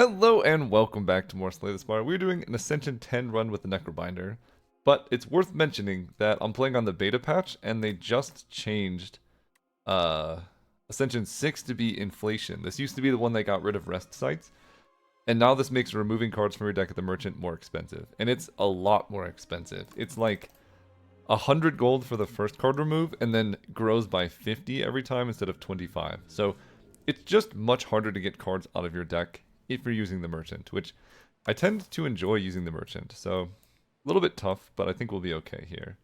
Hello and welcome back to more Slay the Spire. We're doing an Ascension 10 run with the Necrobinder, but it's worth mentioning that I'm playing on the beta patch and they just changed Ascension 6 to be Inflation. This used to be the one that got rid of rest sites, and now this makes removing cards from your deck at the merchant more expensive, and it's a lot more expensive. It's like 100 gold for the first card remove and then grows by 50 every time instead of 25. So it's just much harder to get cards out of your deck if you're using the merchant, which I tend to enjoy using the merchant. So a little bit tough, but I think we'll be okay here.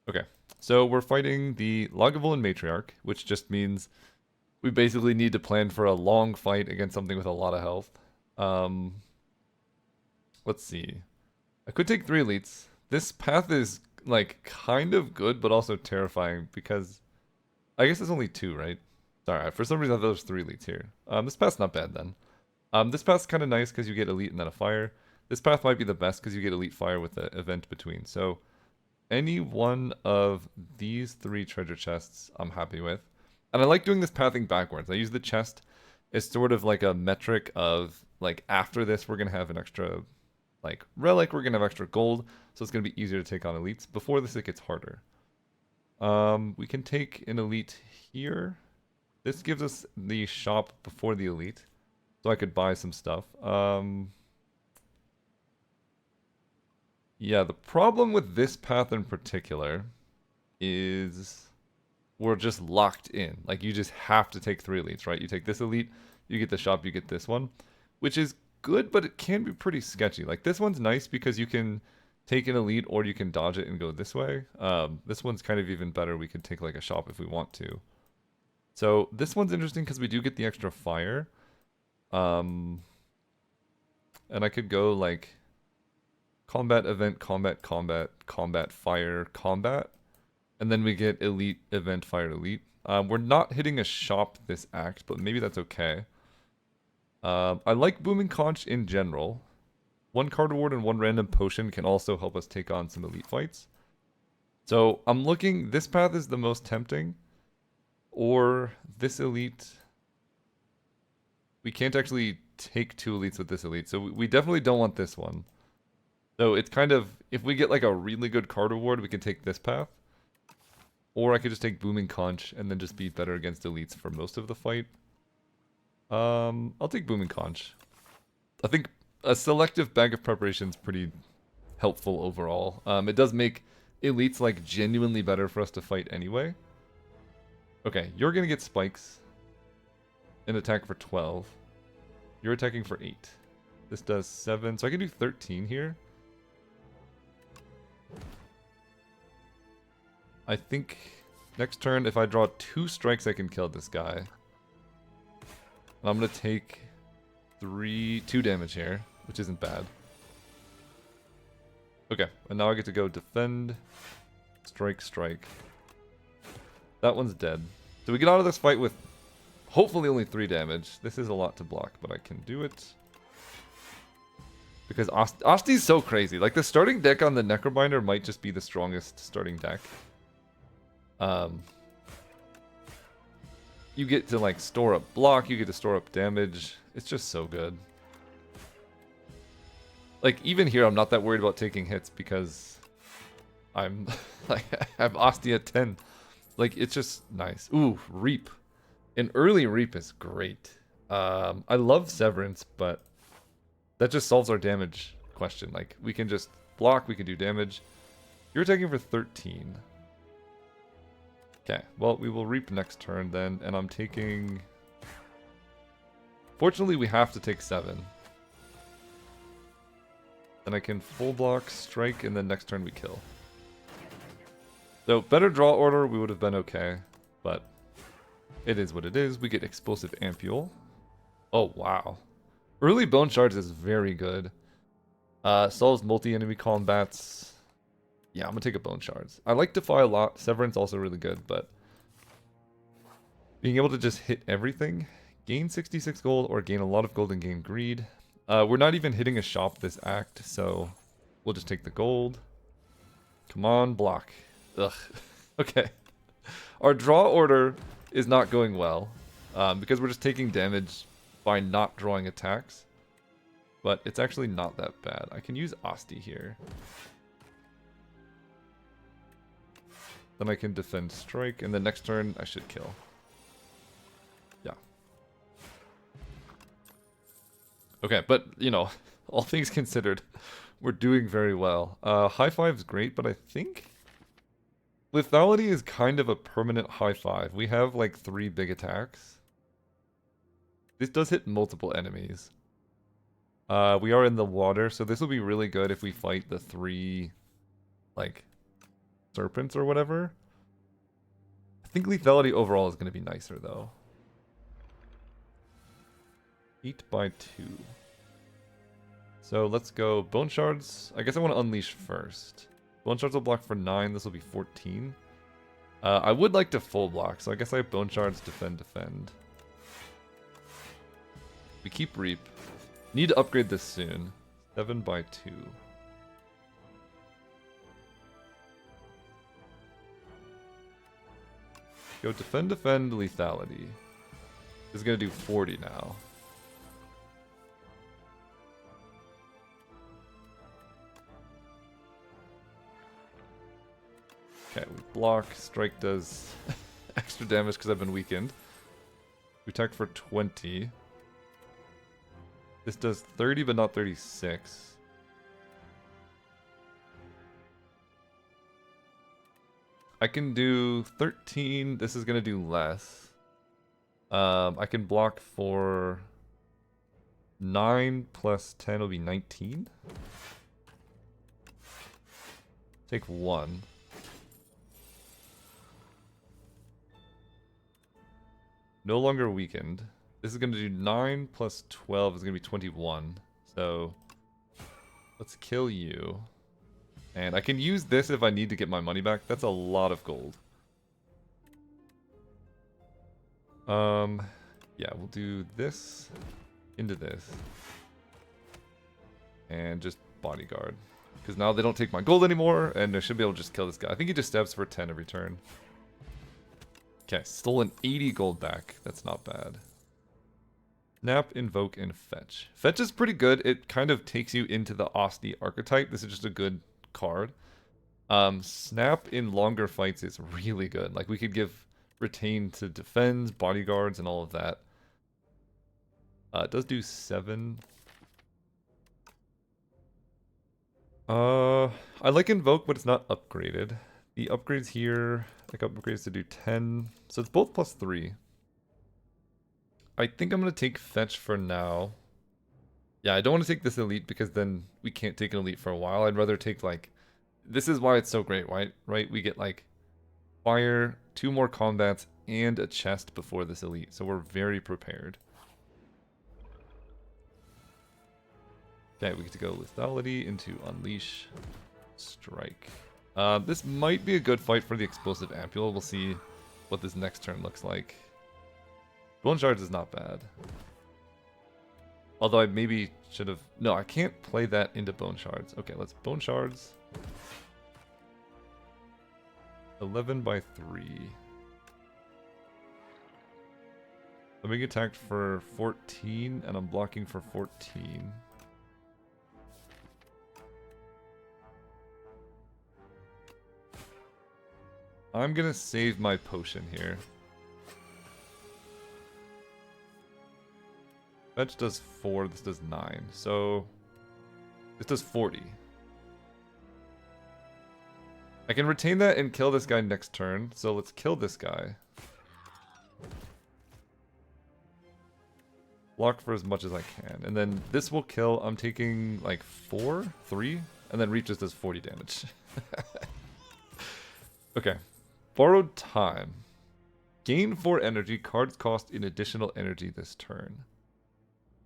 Okay, so we're fighting the Lagavulin Matriarch, which just means we basically need to plan for a long fight against something with a lot of health. Let's see. I could take 3 elites. This path is like kind of good, but also terrifying because I guess it's only 2, right? Sorry, for some reason I thought there was 3 elites here. This path's not bad then. This path's kind of nice because you get elite and then a fire. This path might be the best because you get elite fire with the event between. So any one of these 3 treasure chests I'm happy with. And I like doing this pathing backwards. I use the chest as sort of like a metric of like after this we're going to have an extra like relic, we're going to have extra gold. So it's going to be easier to take on elites. Before this it gets harder. We can take an elite here. This gives us the shop before the elite. So I could buy some stuff. Yeah, the problem with this path in particular is we're just locked in. Like, you just have to take 3 elites, right? You take this elite, you get the shop, you get this one, which is good, but it can be pretty sketchy. Like, this one's nice because you can take an elite or you can dodge it and go this way. This one's kind of even better. We could take, like, a shop if we want to. So this one's interesting because we do get the extra fire. And I could go like combat, event, combat, combat, combat, fire, combat, and then we get elite, event, fire, elite. We're not hitting a shop this act, but maybe that's okay. I like Booming Conch in general. 1 card reward and 1 random potion can also help us take on some elite fights. So I'm looking, this path is the most tempting, or this elite. We can't actually take 2 elites with this elite, so we definitely don't want this one. So it's kind of, if we get like a really good card reward, we can take this path. Or I could just take Booming Conch and then just be better against elites for most of the fight. I'll take Booming Conch. I think a selective bag of preparation is pretty helpful overall. It does make elites like genuinely better for us to fight anyway. Okay, you're gonna get spikes. An attack for 12. You're attacking for 8. This does 7, so I can do 13 here. I think next turn, if I draw 2 strikes, I can kill this guy. And I'm going to take 2 damage here, which isn't bad. Okay, and now I get to go defend, strike, strike. That one's dead. So we get out of this fight with hopefully only 3 damage. This is a lot to block, but I can do it. Because Osti's so crazy. Like, the starting deck on the Necrobinder might just be the strongest starting deck. You get to, like, store up block. You get to store up damage. It's just so good. Like, even here, I'm not that worried about taking hits because I'm, like, I have Osti at 10. Like, it's just nice. Ooh, Reap. An early Reap is great. I love Severance, but that just solves our damage question. Like, we can just block, we can do damage. You're attacking for 13. Okay, well, we will Reap next turn then, and I'm taking... Fortunately, we have to take 7. Then I can full block, strike, and then next turn we kill. So, better draw order, we would have been okay, but... It is what it is. We get Explosive Ampule. Oh, wow. Early Bone Shards is very good. Solves multi-enemy combats. Yeah, I'm going to take a Bone Shards. I like Defy a lot. Severance also really good, but... Being able to just hit everything. Gain 66 gold or gain a lot of gold and gain greed. We're not even hitting a shop this act, so... We'll just take the gold. Come on, block. Ugh. Okay. Our draw order is not going well, because we're just taking damage by not drawing attacks. but it's actually not that bad. I can use Asti here. Then I can defend strike, and the next turn I should kill. Yeah. Okay, but, you know, all things considered, we're doing very well. High five's great, but I think lethality is kind of a permanent high five. We have like 3 big attacks. This does hit multiple enemies. We are in the water, so this will be really good if we fight the 3, like, serpents or whatever. I think lethality overall is going to be nicer, though. 8 by 2. So let's go Bone Shards. I guess I want to Unleash first. Bone Shards will block for 9. This will be 14. I would like to full block, so I guess I have Bone Shards, defend, defend. We keep Reap. Need to upgrade this soon. 7 by 2. Go defend, defend, lethality. This is going to do 40 now. Okay, we block. Strike does extra damage because I've been weakened. We attack for 20. This does 30 but not 36. I can do 13. This is going to do less. I can block for 9 plus 10 will be 19. Take 1. No longer weakened. This is going to do 9 plus 12 is going to be 21. So let's kill you. And I can use this if I need to get my money back. That's a lot of gold. Yeah, we'll do this into this. And just bodyguard. Because now they don't take my gold anymore, and I should be able to just kill this guy. I think he just stabs for 10 every turn. Okay, stolen 80 gold back. That's not bad. Snap, Invoke, and Fetch. Fetch is pretty good. It kind of takes you into the Asti archetype. This is just a good card. Snap in longer fights is really good. Like, we could give Retain to defend, bodyguards, and all of that. It does do 7. I like Invoke, but it's not upgraded. The upgrades here, like upgrades to do 10. So it's both plus 3. I think I'm going to take Fetch for now. Yeah, I don't want to take this Elite because then we can't take an Elite for a while. I'd rather take, like... This is why it's so great, right? We get, like, Fire, 2 more combats, and a chest before this Elite. So we're very prepared. Okay, we get to go Lethality into Unleash. Strike. This might be a good fight for the Explosive Ampule. We'll see what this next turn looks like. Bone Shards is not bad. Although I maybe should have... No, I can't play that into Bone Shards. Okay, let's Bone Shards. 11 by 3. I'm being attacked for 14, and I'm blocking for 14. I'm gonna save my potion here. Fetch does 4, this does 9. So this does 40. I can retain that and kill this guy next turn. So let's kill this guy. Block for as much as I can. And then this will kill. I'm taking like 3. And then Reach just does 40 damage. Okay. Borrowed Time. Gain 4 energy. Cards cost an additional energy this turn.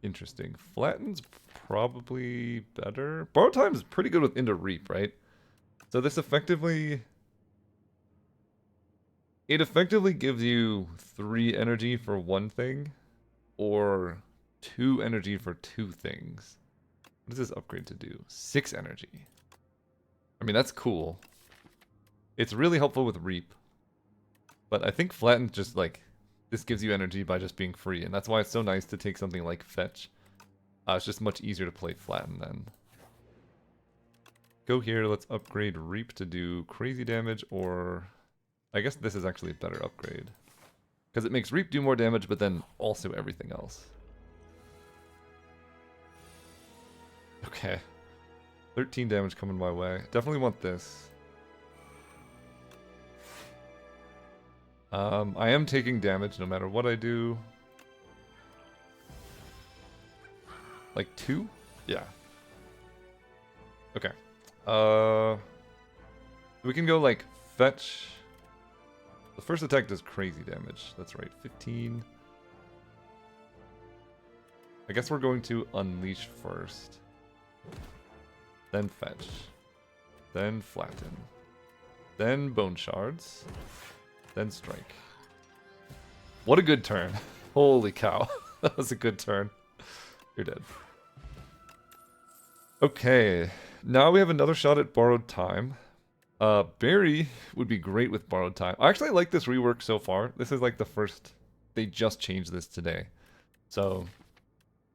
Interesting. Flatten's probably better. Borrowed Time is pretty good with Into Reap, right? So this effectively... It effectively gives you 3 energy for 1 thing. Or 2 energy for 2 things. What does this upgrade to do? 6 energy. I mean, that's cool. It's really helpful with Reap. But I think Flatten just like... This gives you energy by just being free. And that's why it's so nice to take something like Fetch. It's just much easier to play Flatten then. Go here, let's upgrade Reap to do crazy damage, or... I guess this is actually a better upgrade. Because it makes Reap do more damage, but then also everything else. Okay. 13 damage coming my way. Definitely want this. I am taking damage no matter what I do. Like 2? Yeah. Okay. We can go like fetch. The first attack does crazy damage. That's right. 15. I guess we're going to unleash first. Then fetch. Then flatten. Then bone shards. Then strike. What a good turn. Holy cow. That was a good turn. You're dead. Okay. Now we have another shot at borrowed time. Barry would be great with borrowed time. I actually like this rework so far. This is like the first... They just changed this today. So,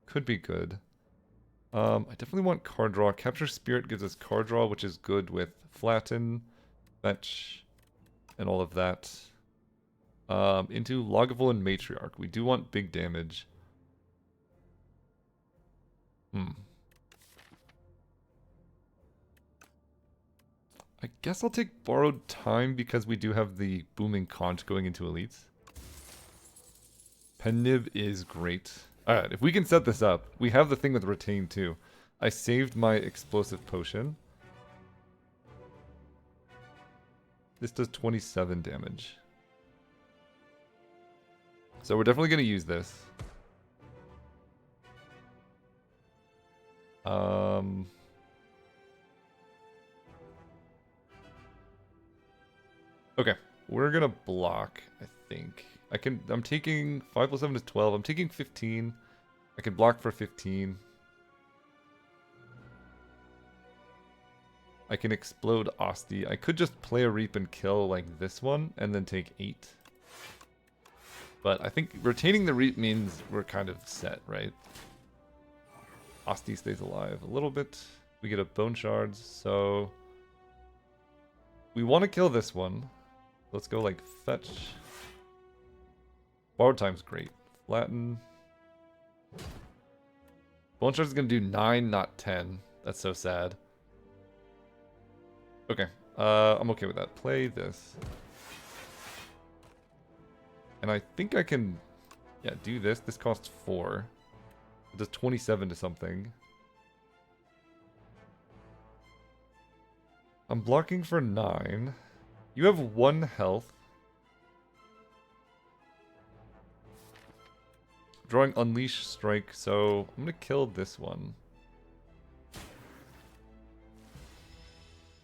could be good. I definitely want card draw. Capture Spirit gives us card draw, which is good with Flatten, Fetch, and all of that. Into Lagavulin and Matriarch. We do want big damage. I guess I'll take Borrowed Time because we do have the Booming Conch going into Elites. Pennib is great. Alright, if we can set this up, we have the thing with Retain too. I saved my Explosive Potion. This does 27 damage. So we're definitely going to use this. Okay, we're going to block, I think. I'm taking 5 plus 7 is 12. I'm taking 15. I can block for 15. I can explode Osti. I could just play a Reap and kill like this one and then take 8. But I think retaining the Reap means we're kind of set, right? Osti stays alive a little bit. We get a Bone Shards, so... We want to kill this one. Let's go like fetch. Borrowed Time's great. Flatten. Bone Shards is going to do 9, not 10. That's so sad. Okay. I'm okay with that. Play this. And I think I can, yeah, do this. This costs 4. It does 27 to something. I'm blocking for 9. You have 1 health. Drawing Unleash Strike, so I'm going to kill this one.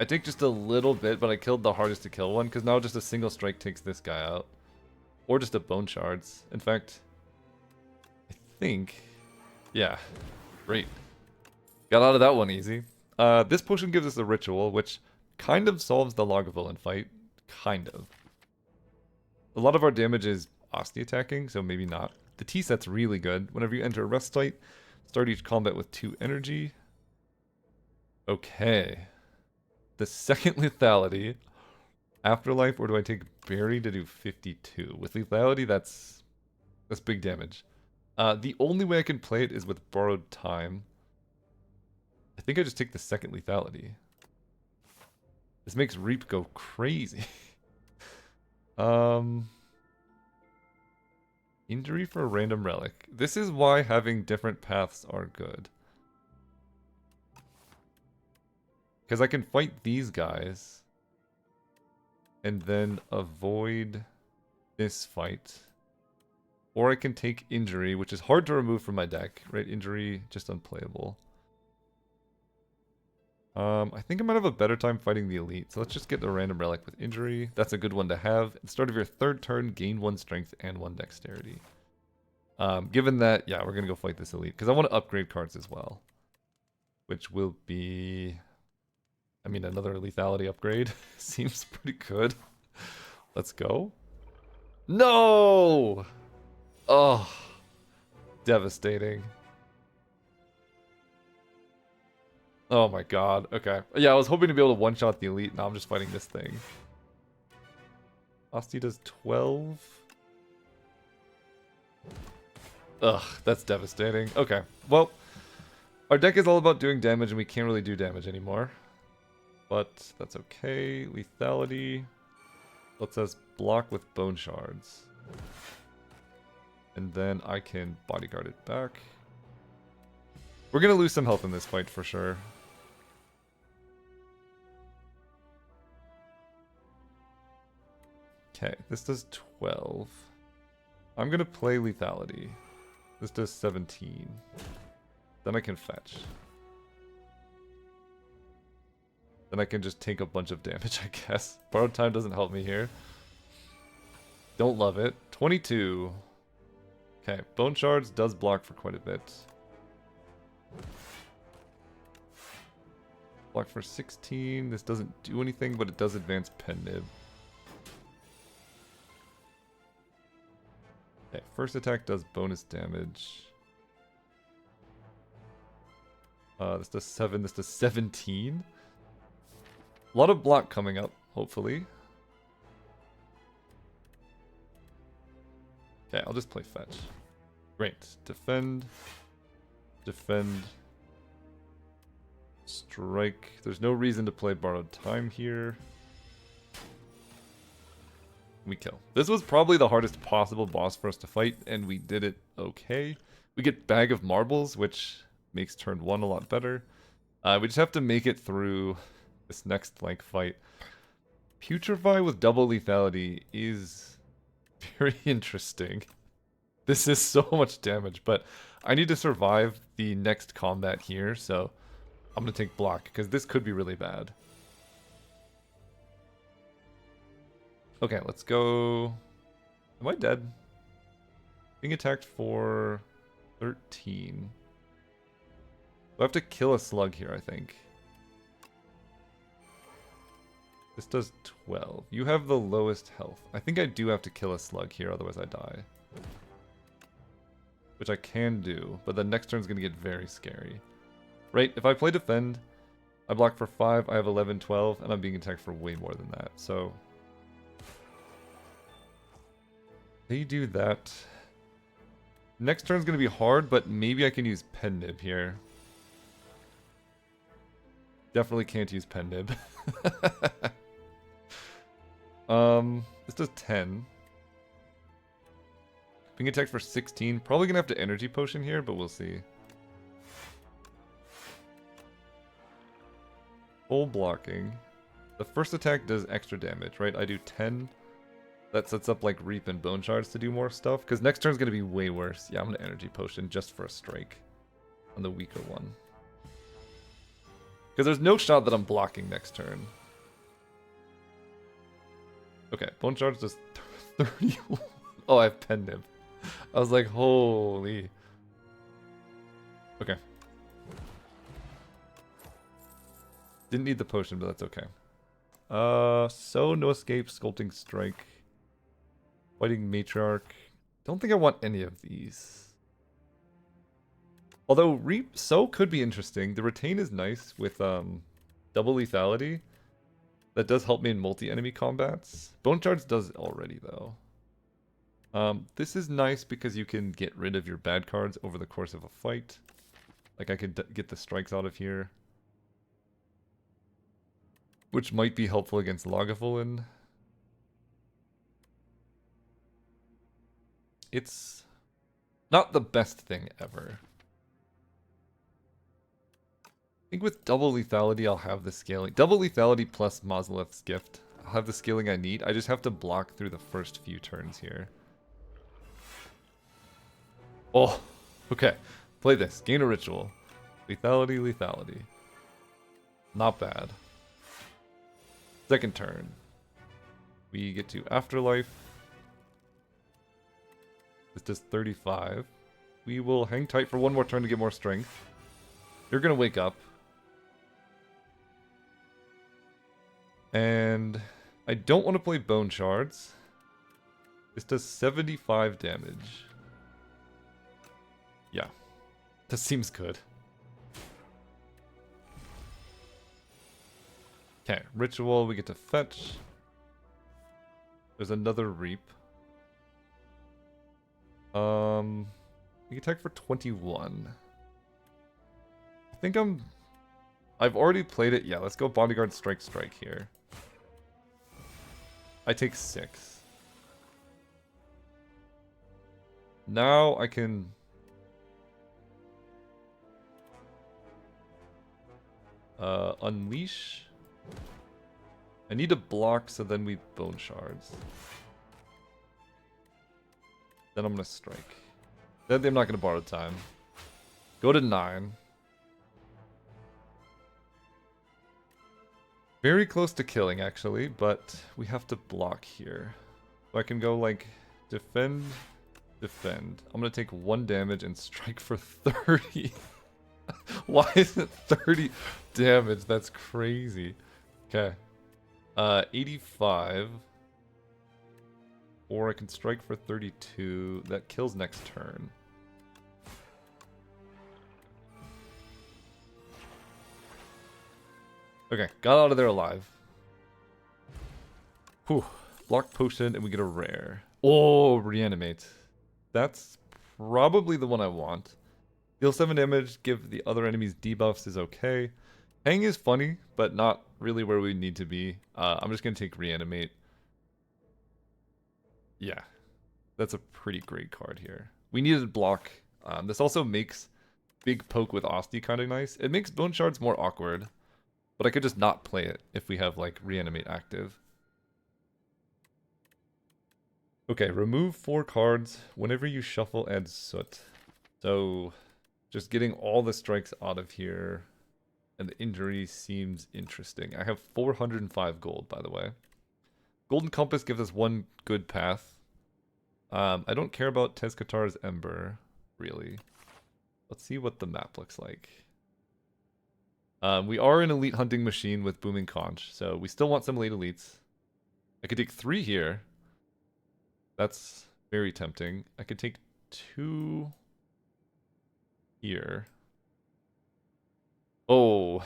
I take just a little bit, but I killed the hardest to kill one, because now just a single strike takes this guy out. Or just a Bone Shards. In fact, I think... Yeah. Great. Got out of that one easy. This potion gives us a ritual, which kind of solves the Lagavulin fight. Kind of. A lot of our damage is Osti attacking, so maybe not. The T-set's really good. Whenever you enter a rest site, start each combat with 2 energy. Okay. The second lethality. Afterlife, or do I take Barry to do 52? With lethality, that's big damage. The only way I can play it is with borrowed time. I think I just take the second lethality. This makes Reap go crazy. Injury for a random relic. This is why having different paths are good. Because I can fight these guys. And then avoid this fight. Or I can take injury, which is hard to remove from my deck. Right? Injury, just unplayable. I think I might have a better time fighting the elite. So let's just get the random relic with injury. That's a good one to have. At the start of your 3rd turn, gain 1 strength and 1 dexterity. Given that, yeah, we're going to go fight this elite. Because I want to upgrade cards as well. Which will be... I mean, another lethality upgrade. Seems pretty good. Let's go. No! Oh. Devastating. Oh my god. Okay. Yeah, I was hoping to be able to one-shot the elite. Now I'm just fighting this thing. Asti does 12. Ugh, that's devastating. Okay. Well, our deck is all about doing damage, and we can't really do damage anymore. But that's okay. Lethality lets us block with bone shards. And then I can bodyguard it back. We're going to lose some health in this fight for sure. Okay, this does 12. I'm going to play Lethality. This does 17. Then I can fetch. Then I can just take a bunch of damage, I guess. Borrowed Time doesn't help me here. Don't love it. 22. Okay, Bone Shards does block for quite a bit. Block for 16. This doesn't do anything, but it does advance Pen Nib. Okay, first attack does bonus damage. This does 7, this does 17. A lot of block coming up, hopefully. Okay, I'll just play fetch. Great. Defend. Defend. Strike. There's no reason to play Borrowed Time here. We kill. This was probably the hardest possible boss for us to fight, and we did it okay. We get Bag of Marbles, which makes turn 1 a lot better. We just have to make it through this next flank fight. Putrefy with double lethality is very interesting. This is so much damage, but I need to survive the next combat here, so I'm going to take block, because this could be really bad. Okay, let's go... Am I dead? Being attacked for 13. I have to kill a slug here, I think. This does 12. You have the lowest health. I think I do have to kill a slug here, otherwise I die. Which I can do, but the next turn's going to get very scary. Right, if I play defend, I block for 5, I have 11, 12, and I'm being attacked for way more than that, so... They do that. Next turn's going to be hard, but maybe I can use Pen Nib here. Definitely can't use Pen Nib. This does 10. Being attacked for 16. Probably going to have to Energy Potion here, but we'll see. Full blocking. The first attack does extra damage, right? I do 10. That sets up like Reap and Bone Shards to do more stuff. Because next turn's going to be way worse. Yeah, I'm going to Energy Potion just for a strike. On the weaker one. Because there's no shot that I'm blocking next turn. Okay, Bone Shards does 31. Oh, I have Pen Nib. I was like, holy. Okay. Didn't need the potion, but that's okay. So no escape, Sculpting Strike. Fighting Matriarch. Don't think I want any of these. Although Reap So could be interesting. The Retain is nice with double lethality. That does help me in multi-enemy combats. Bone Shards does already though. This is nice because you can get rid of your bad cards over the course of a fight. Like I could get the strikes out of here. Which might be helpful against Lagavulin. It's not the best thing ever. I think with double lethality, I'll have the scaling. Double lethality plus Mausolith's Gift. I'll have the scaling I need. I just have to block through the first few turns here. Oh, okay. Play this. Gain a ritual. Lethality, lethality. Not bad. Second turn. We get to Afterlife. This does 35. We will hang tight for one more turn to get more strength. You're going to wake up. And I don't want to play Bone Shards. This does 75 damage. Yeah. That seems good. Okay, ritual, we get to fetch. There's another reap. We can attack for 21. I think I've already played it. Yeah, let's go bodyguard strike here. I take 6. Now I can unleash. I need to block, so then we bone shards. Then I'm gonna strike. Then I'm not gonna borrow time. Go to 9. Very close to killing, actually, but we have to block here. So I can go, like, defend, defend. I'm gonna take 1 damage and strike for 30. Why is it 30 damage? That's crazy. Okay. 85. Or I can strike for 32. That kills next turn. Okay, got out of there alive. Whew. Block potion and we get a rare. Oh, reanimate. That's probably the one I want. Deal 7 damage, give the other enemies debuffs is okay. Hang is funny, but not really where we need to be. I'm just going to take reanimate. Yeah, that's a pretty great card here. We needed block. This also makes big poke with Osti kind of nice. It makes bone shards more awkward. But I could just not play it if we have, like, reanimate active. Okay, remove 4 cards. Whenever you shuffle, add soot. So, just getting all the strikes out of here. And the injury seems interesting. I have 405 gold, by the way. Golden Compass gives us 1 good path. I don't care about Tezkatar's Ember, really. Let's see what the map looks like. We are an elite hunting machine with booming conch, so we still want some late elites. I could take 3 here. That's very tempting. I could take 2 here. Oh.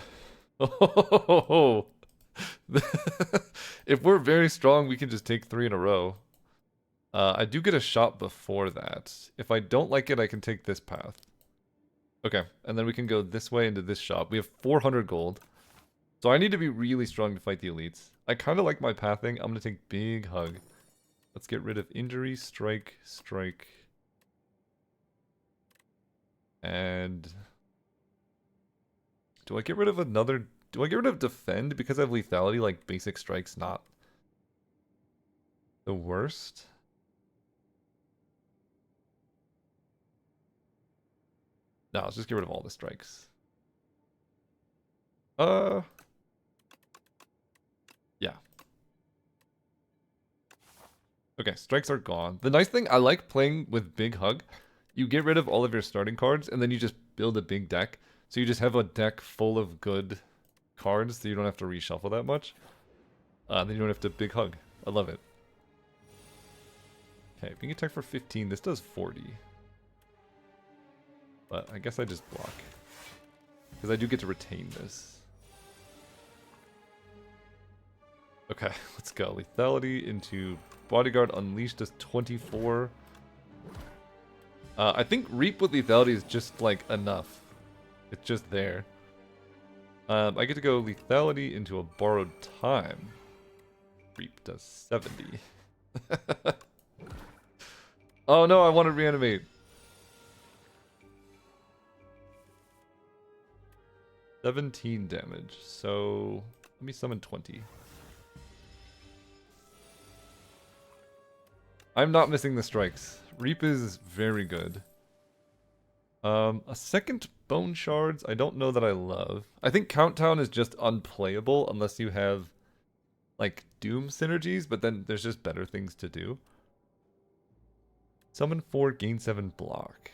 Oh. If we're very strong, we can just take 3 in a row. I do get a shot before that. If I don't like it, I can take this path. Okay, and then we can go this way into this shop. We have 400 gold. So I need to be really strong to fight the elites. I kind of like my pathing. I'm going to take big hug. Let's get rid of injury, strike, strike. And do I get rid of another... Do I get rid of defend because I have lethality? Like, basic strike's not the worst. No, let's just get rid of all the strikes. Yeah. Okay, strikes are gone. The nice thing, I like playing with Big Hug. You get rid of all of your starting cards, and then you just build a big deck. So you just have a deck full of good cards, so you don't have to reshuffle that much. Then you don't have to Big Hug. I love it. Okay, being attacked for 15, this does 40. But I guess I just block. Because I do get to retain this. Okay, let's go. Lethality into Bodyguard Unleashed does 24. I think Reap with Lethality is just, like, enough. It's just there. I get to go Lethality into a Borrowed Time. Reap does 70. Oh no, I want to reanimate. 17 damage, so let me summon 20. I'm not missing the strikes. Reap is very good. A second Bone Shards, I don't know that I love. I think Countdown is just unplayable unless you have, like, Doom synergies, but then there's just better things to do. Summon 4, gain 7 block.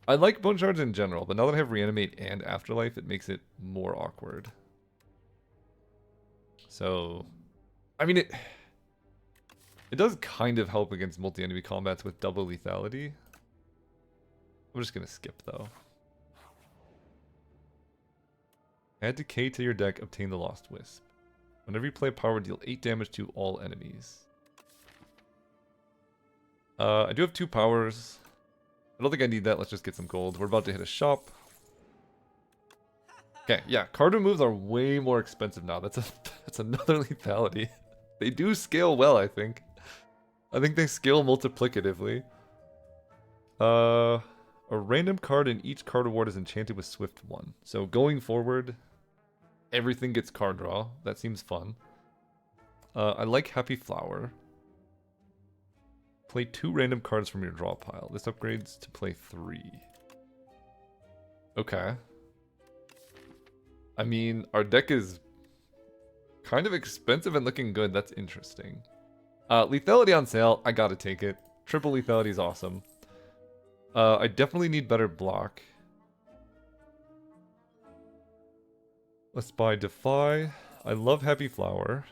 I like Bone Shards in general, but now that I have Reanimate and Afterlife, it makes it more awkward. So, I mean, it does kind of help against multi-enemy combats with double lethality. I'm just gonna skip, though. Add decay to your deck, obtain the Lost Wisp. Whenever you play power, deal 8 damage to all enemies. I do have 2 powers. I don't think I need that. Let's just get some gold. We're about to hit a shop. Okay, yeah, card removes are way more expensive now. That's another lethality. They do scale well, I think. I think they scale multiplicatively. A random card in each card reward is enchanted with Swift 1. So going forward, everything gets card draw. That seems fun. I like Happy Flower. Play 2 random cards from your draw pile. This upgrades to play 3. Okay. I mean, our deck is kind of expensive and looking good. That's interesting. Lethality on sale. I gotta take it. Triple lethality is awesome. I definitely need better block. Let's buy Defy. I love Happy Flower.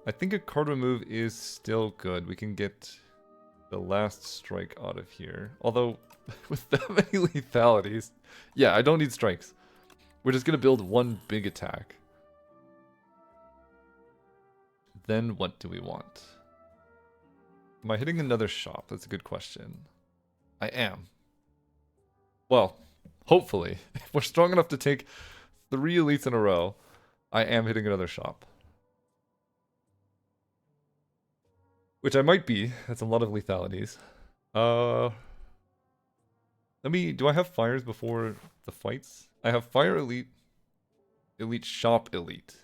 I think a card remove is still good. We can get the last strike out of here. Although, with that many lethalities... Yeah, I don't need strikes. We're just going to build one big attack. Then what do we want? Am I hitting another shop? That's a good question. I am. Well, hopefully. If we're strong enough to take 3 elites in a row, I am hitting another shop. Which I might be. That's a lot of lethalities. Do I have fires before the fights? I have fire elite, elite shop elite.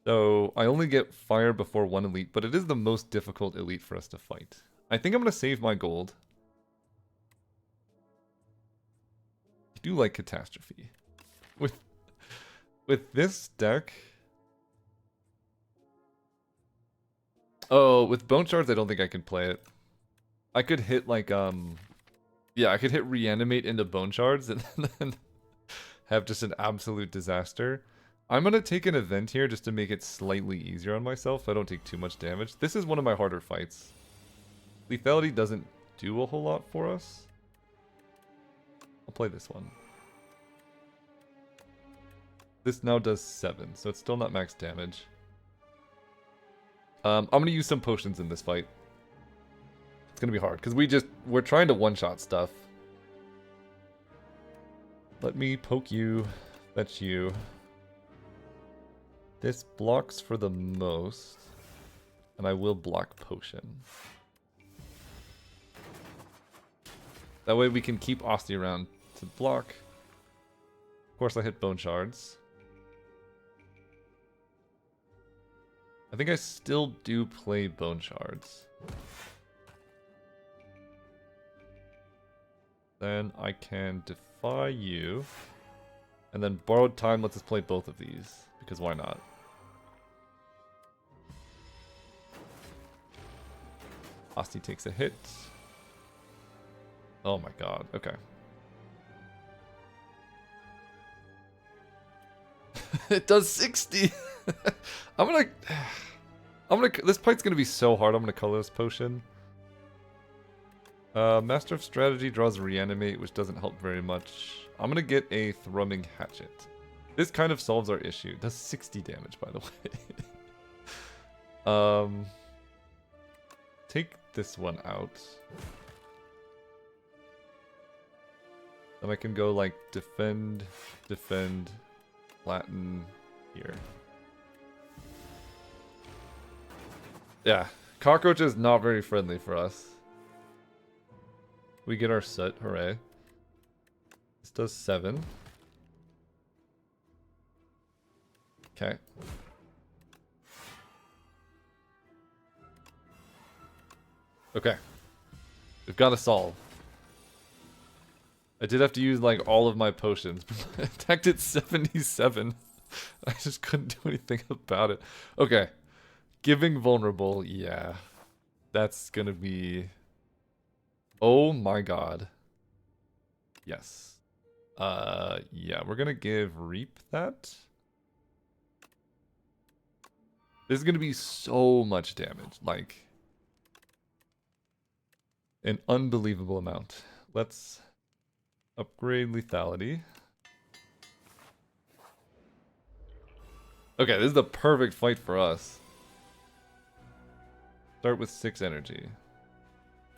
So I only get fire before 1 elite, but it is the most difficult elite for us to fight. I think I'm going to save my gold. I do like Catastrophe. With this deck... Oh, with Bone Shards, I don't think I can play it. I could hit, like, yeah, I could hit Reanimate into Bone Shards and then have just an absolute disaster. I'm going to take an event here just to make it slightly easier on myself so I don't take too much damage. This is one of my harder fights. Lethality doesn't do a whole lot for us. I'll play this one. This now does 7, so it's still not max damage. I'm going to use some potions in this fight. It's going to be hard, because we're trying to one-shot stuff. Let me poke you, fetch you. This blocks for the most, and I will block potion. That way we can keep Osti around to block. Of course I hit Bone Shards. I think I still do play Bone Shards. Then I can defy you. And then Borrowed Time lets us play both of these, because why not? Osti takes a hit. Oh my god, okay. It does 60! This fight's gonna be so hard. I'm gonna colorless potion. Master of Strategy draws Reanimate, which doesn't help very much. I'm gonna get a Thrumming Hatchet. This kind of solves our issue. It does 60 damage, by the way. Take this one out. Then I can go like defend, Latin here. Yeah, Cockroach is not very friendly for us. We get our soot, hooray. This does 7. Okay. Okay. We've got to solve. I did have to use like all of my potions. Attacked at 77. I just couldn't do anything about it. Okay. Giving vulnerable, yeah. That's gonna be... Oh my god. Yes. Yeah, we're gonna give Reap that. This is gonna be so much damage. Like... an unbelievable amount. Let's upgrade lethality. Okay, this is the perfect fight for us. Start with 6 energy.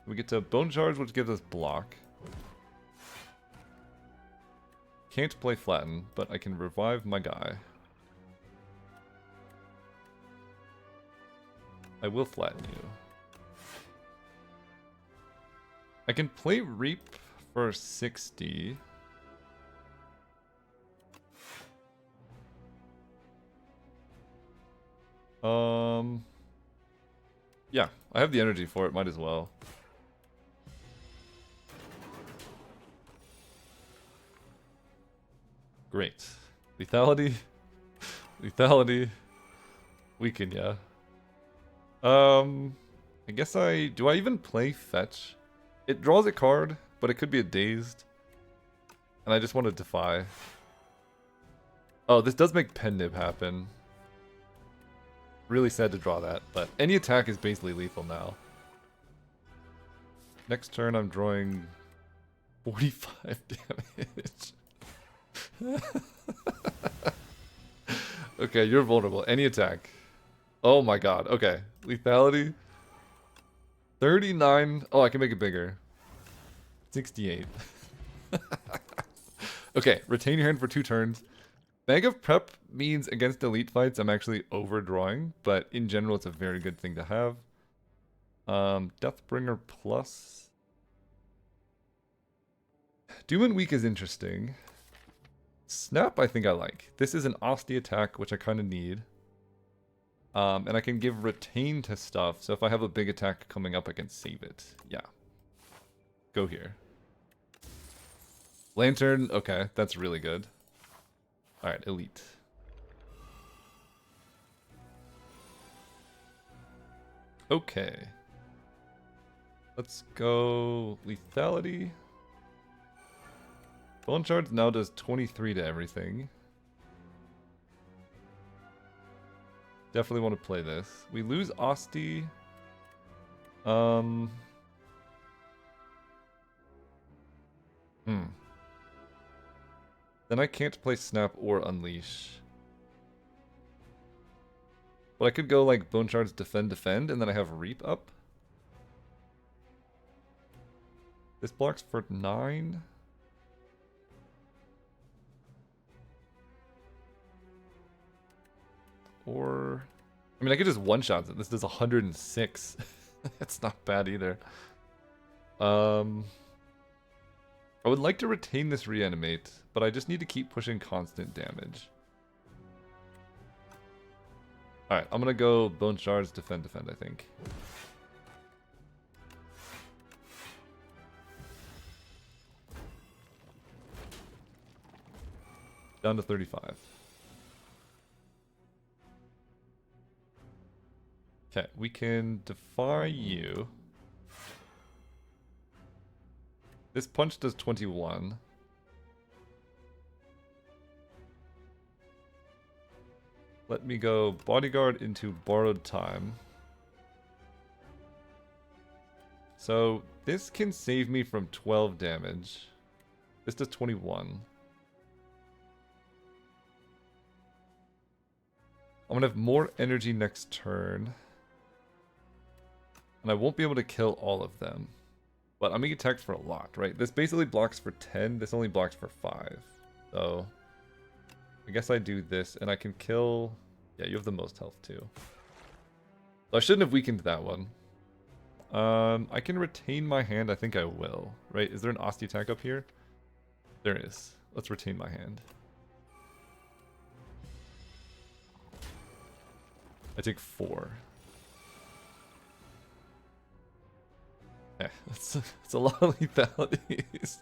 We get to Bone Charge, which gives us block. Can't play Flatten, but I can revive my guy. I will flatten you. I can play Reap for 60. Yeah, I have the energy for it, might as well. Great. Lethality. Lethality. Weaken, yeah. I guess do I even play Fetch? It draws a card, but it could be a Dazed. And I just want to Defy. Oh, this does make Pendib happen. Really sad to draw that, but any attack is basically lethal now. Next turn I'm drawing 45 damage. Okay, you're vulnerable. Any attack. Oh my god. Okay. Lethality. 39. Oh, I can make it bigger. 68. Okay, retain your hand for 2 turns. Bag of Prep means against elite fights I'm actually overdrawing, but in general it's a very good thing to have. Deathbringer plus. Doom and Weak is interesting. Snap I think I like. This is an Osti attack, which I kind of need. And I can give Retain to stuff, so if I have a big attack coming up I can save it. Yeah. Go here. Lantern, okay, that's really good. Alright, elite. Okay. Let's go Lethality. Bone Shards now does 23 to everything. Definitely want to play this. We lose Osti. Then I can't play Snap or Unleash. But I could go like Bone Shards, Defend, and then I have Reap up. This blocks for 9. Or... I mean, I could just one-shot it. This does 106. That's not bad either. I would like to retain this Reanimate, but I just need to keep pushing constant damage. Alright, I'm gonna go Bone Shards, Defend, I think. Down to 35. Okay, we can Defy you. This punch does 21. Let me go Bodyguard into Borrowed Time. So this can save me from 12 damage. This does 21. I'm gonna have more energy next turn. And I won't be able to kill all of them. But I'm being attacked for a lot, right? This basically blocks for 10. This only blocks for 5. So I guess I do this and I can kill... Yeah, you have the most health too. So I shouldn't have weakened that one. I can retain my hand. I think I will, right? Is there an Osti attack up here? There is. Let's retain my hand. I take 4. Yeah, it's a lot of lethalities.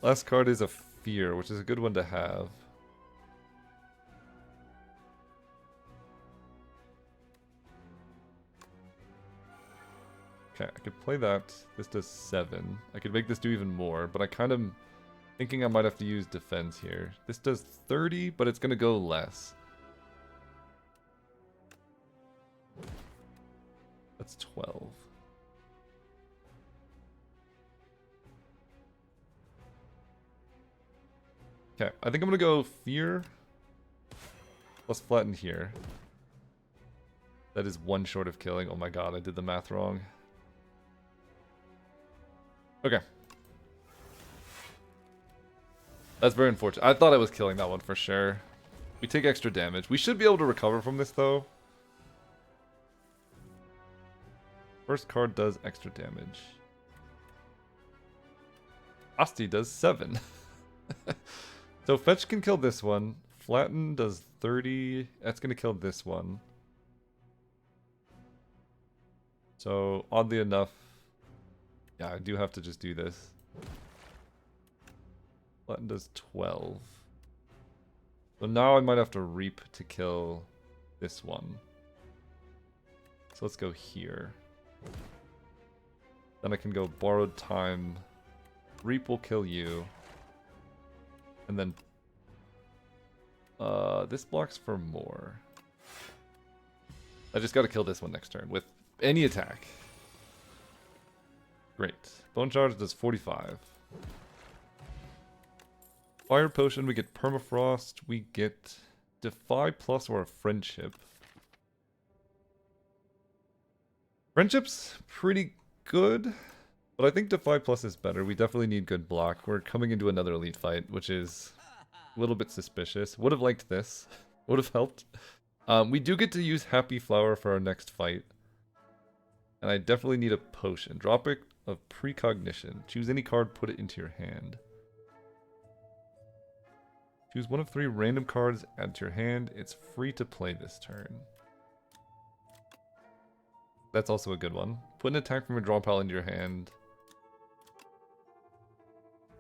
Last card is a Fear, which is a good one to have. Okay, I could play that. This does 7. I could make this do even more, but I kind of thinking I might have to use defense here. This does 30, but it's going to go less. That's 12. Okay, I think I'm going to go Fear. plus flatten here. That is 1 short of killing. Oh my god, I did the math wrong. Okay. That's very unfortunate. I thought I was killing that one for sure. We take extra damage. We should be able to recover from this, though. First card does extra damage. Asti does 7. So Fetch can kill this one. Flatten does 30. That's going to kill this one. So, oddly enough, yeah, I do have to just do this. Flatten does 12. So now I might have to Reap to kill this one. So let's go here. Then I can go Borrowed Time. Reap will kill you. And then this blocks for more. I just gotta kill this one next turn with any attack. Great. Bone Charge does 45. Fire Potion, we get Permafrost, we get Defy Plus or a Friendship. Friendship's pretty good, but I think Defy Plus is better. We definitely need good block. We're coming into another elite fight, which is a little bit suspicious. Would have liked this. Would have helped. We do get to use Happy Flower for our next fight. And I definitely need a potion. Drop it of Precognition. Choose any card, put it into your hand. Choose one of 3 random cards, add to your hand. It's free to play this turn. That's also a good one. Put an attack from your draw pile into your hand.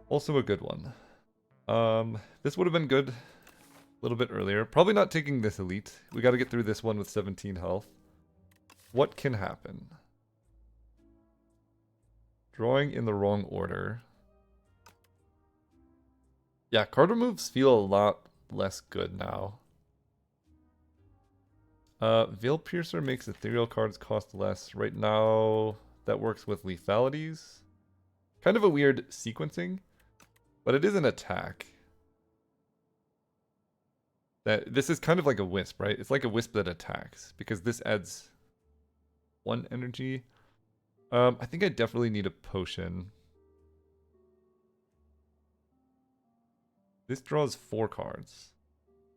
Also a good one. This would have been good a little bit earlier. Probably not taking this elite. We got to get through this one with 17 health. What can happen? Drawing in the wrong order. Yeah, card removes feel a lot less good now. Veil Piercer makes ethereal cards cost less. Right now, that works with lethalities. Kind of a weird sequencing, but it is an attack. This is kind of like a wisp, right? It's like a wisp that attacks, because this adds 1 energy. I think I definitely need a potion. This draws 4 cards.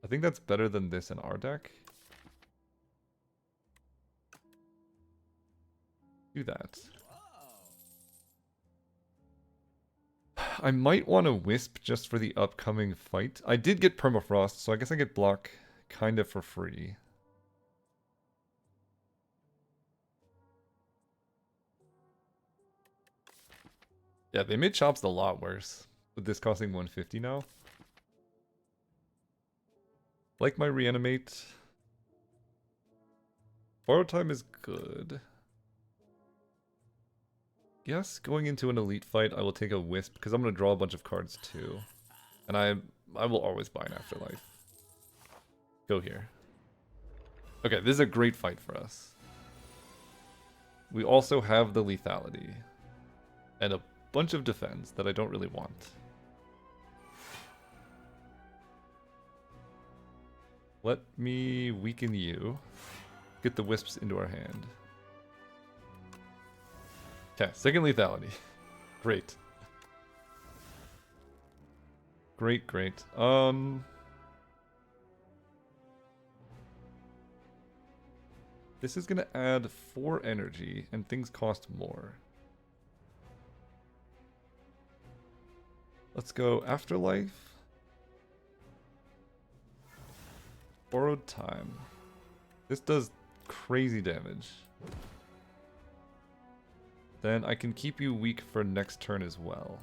I think that's better than this in our deck. Do that. I might want to Wisp just for the upcoming fight. I did get Permafrost, so I guess I get block kind of for free. Yeah, they made Chops a lot worse, with this costing 150 now. Like my Reanimate. Borrow Time is good. Yes, going into an elite fight, I will take a Wisp, because I'm going to draw a bunch of cards too. And I will always buy an Afterlife. Go here. Okay, this is a great fight for us. We also have the Lethality. And a bunch of defense that I don't really want. Let me weaken you. Get the Wisps into our hand. Okay, second Lethality. Great. Great, great. This is gonna add 4 energy, and things cost more. Let's go Afterlife. Borrowed Time. This does crazy damage. Then I can keep you weak for next turn as well.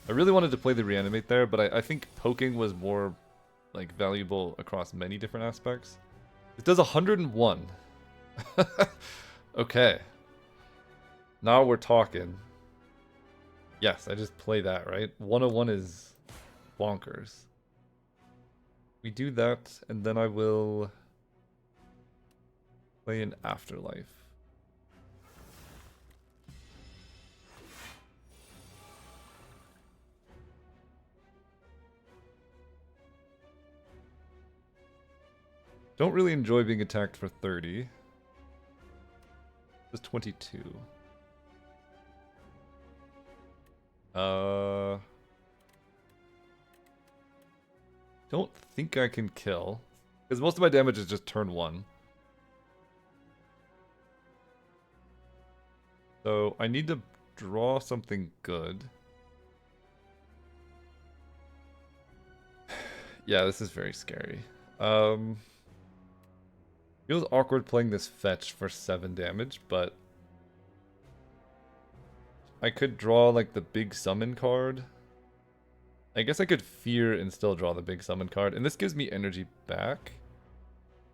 I really wanted to play the Reanimate there, but I think poking was more like valuable across many different aspects. It does 101. Okay. Now we're talking. Yes, I just play that, right? 101 is bonkers. We do that, and then I will play an Afterlife. Don't really enjoy being attacked for 30. It's 22. Don't think I can kill. Because most of my damage is just turn 1. So I need to draw something good. Yeah, this is very scary. Feels awkward playing this fetch for 7 damage, but I could draw like the big summon card. I guess I could fear and still draw the big summon card, and this gives me energy back.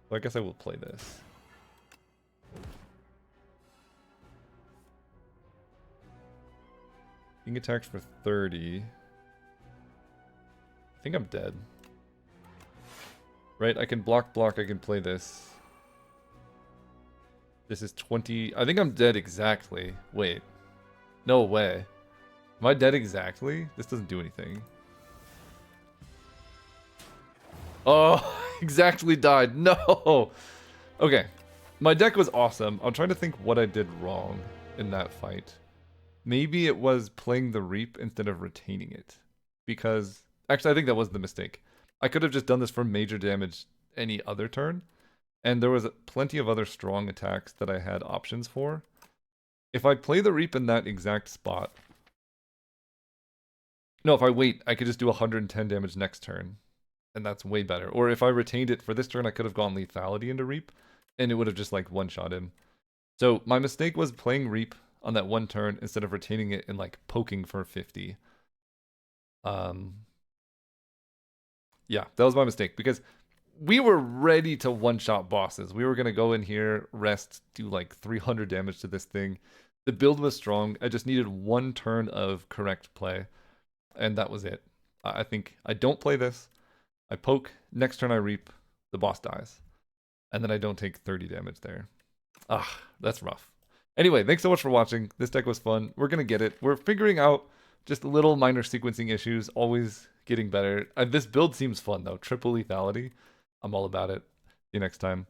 So I guess I will play this. Being attacked for 30. I think I'm dead. Right, I can block, I can play this. This is 20. I think I'm dead exactly. Wait. No way. Am I dead exactly? This doesn't do anything. Oh, exactly died. No! Okay. My deck was awesome. I'm trying to think what I did wrong in that fight. Maybe it was playing the Reap instead of retaining it. Because, actually I think that was the mistake. I could have just done this for major damage any other turn. And there was plenty of other strong attacks that I had options for. If I play the Reap in that exact spot... No, if I wait, I could just do 110 damage next turn. And that's way better. Or if I retained it for this turn, I could have gone Lethality into Reap. And it would have just like one-shot him. So my mistake was playing Reap on that one turn instead of retaining it and like poking for 50. Yeah, that was my mistake. Because we were ready to one-shot bosses. We were going to go in here, rest, do like 300 damage to this thing. The build was strong. I just needed one turn of correct play. And that was it. I think I don't play this. I poke. Next turn I Reap. The boss dies. And then I don't take 30 damage there. Ah, that's rough. Anyway, thanks so much for watching. This deck was fun. We're going to get it. We're figuring out just little minor sequencing issues. Always getting better. This build seems fun though. Triple Lethality. I'm all about it. See you next time.